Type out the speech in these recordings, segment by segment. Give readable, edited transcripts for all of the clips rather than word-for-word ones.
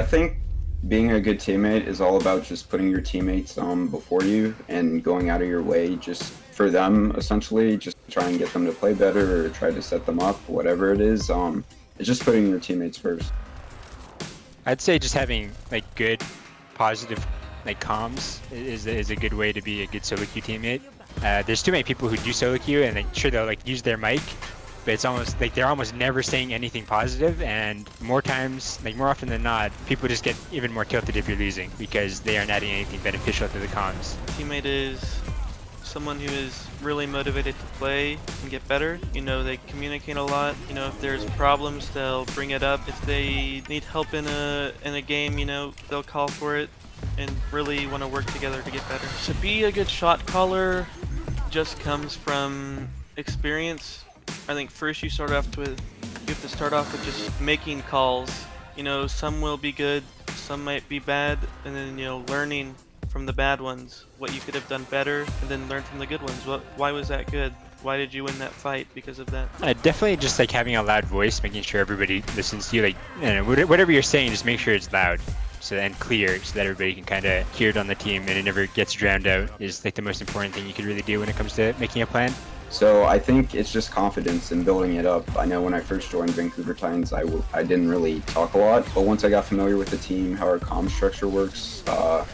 I think being a good teammate is all about just putting your teammates before you and going out of your way just for them, essentially, just try and get them to play better or try to set them up, whatever it is. It's just putting your teammates first. I'd say just having like good, positive like comms is a good way to be a good solo queue teammate. There's too many people who do solo queue and like sure they'll like use their mic, but it's almost like they're almost never saying anything positive, and more times, like more often than not, people just get even more tilted if you're losing because they aren't adding anything beneficial to the comms. Teammate is someone who is really motivated to play and get better. You know, they communicate a lot. You know, if there's problems, they'll bring it up. If they need help in a game, you know, they'll call for it and really want to work together to get better. To be a good shot caller just comes from experience. I think first you have to start off with just making calls. You know, some will be good, some might be bad, and then, you know, learning from the bad ones what you could have done better, and then learn from the good ones. Why was that good? Why did you win that fight because of that? Definitely just like having a loud voice, making sure everybody listens to you. Like, you know, whatever you're saying, just make sure it's loud and clear so that everybody can kind of hear it on the team and it never gets drowned out is like the most important thing you could really do when it comes to making a plan. So I think it's just confidence and building it up. I know when I first joined Vancouver Titans, I didn't really talk a lot, but once I got familiar with the team, how our comm structure works, I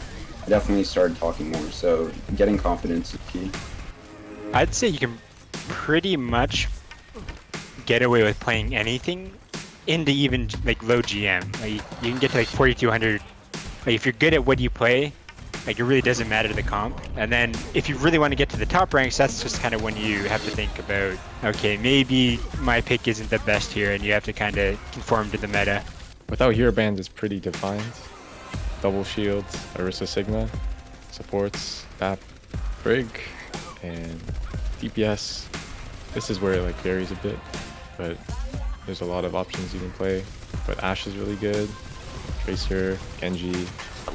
definitely started talking more. So getting confidence is key. I'd say you can pretty much get away with playing anything into even like low GM. Like you can get to like 4200. Like if you're good at what you play, like it really doesn't matter the comp. And then if you really want to get to the top ranks, that's just kind of when you have to think about, okay, maybe my pick isn't the best here, and you have to kind of conform to the meta. Without hero band is pretty defined. Double shield, Orisa Sigma, supports, BAP, Brig, and DPS. This is where it like varies a bit, but there's a lot of options you can play. But Ashe is really good, Tracer, Genji.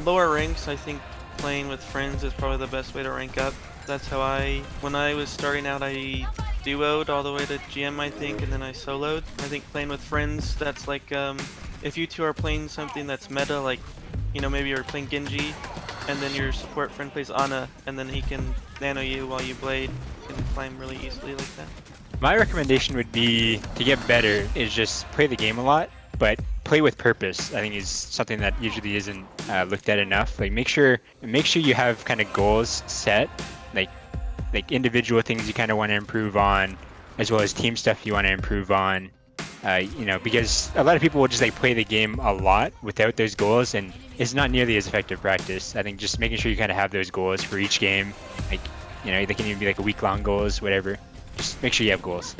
Lower ranks, I think playing with friends is probably the best way to rank up. That's how when I was starting out, I duoed all the way to GM, I think, and then I soloed. I think playing with friends, that's like, if you two are playing something that's meta, like, you know, maybe you're playing Genji, and then your support friend plays Ana, and then he can nano you while you blade, you can climb really easily like that. My recommendation would be to get better is just play the game a lot, but play with purpose. I think is something that usually isn't looked at enough. Like make sure you have kind of goals set, like individual things you kind of want to improve on, as well as team stuff you want to improve on. You know, because a lot of people will just like play the game a lot without those goals, and it's not nearly as effective practice. I think just making sure you kind of have those goals for each game, like, you know, they can even be like a week-long goals, whatever. Just make sure you have goals.